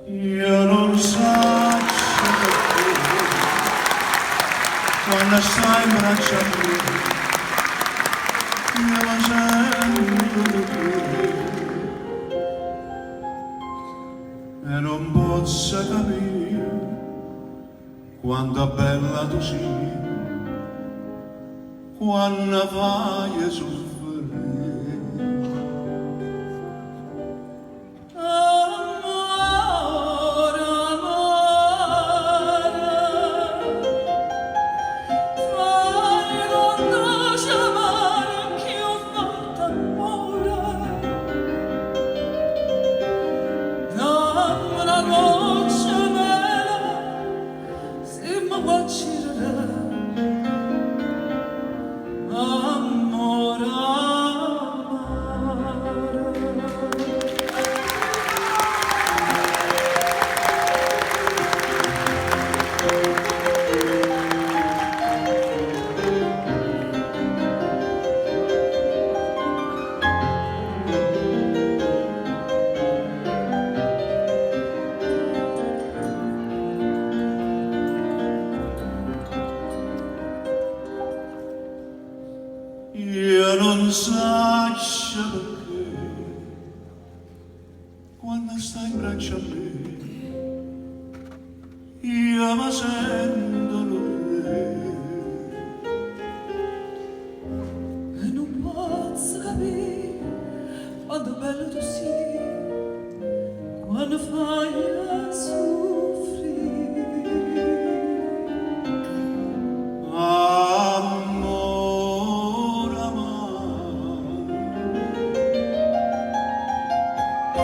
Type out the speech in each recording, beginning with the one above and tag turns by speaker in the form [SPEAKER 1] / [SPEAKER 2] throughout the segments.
[SPEAKER 1] Io non so perché quando stai in braccio a me io la sento di te e non posso capire quanto bella tu sei quando vai a soffrire. Io non so perché quando stai in braccio a me io mi sento lui
[SPEAKER 2] e non posso capire quanto bello tu sei quando fai a soffrire.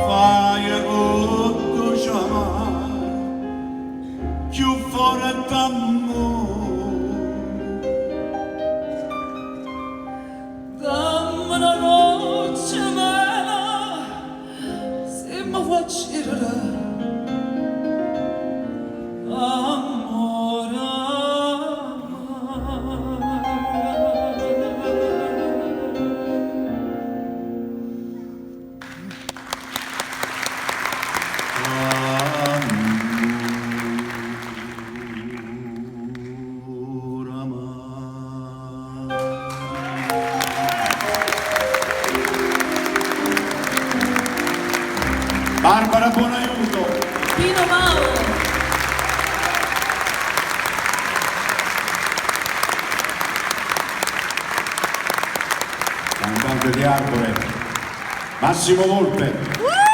[SPEAKER 1] Fai tutto ciò più fuori d'amore.
[SPEAKER 2] Dammi una noce mela se mi vuoi girare amore,
[SPEAKER 1] Barbara Buonaiuto.
[SPEAKER 2] Pino Mauro.
[SPEAKER 1] Cantante di Arbore Massimo Volpe.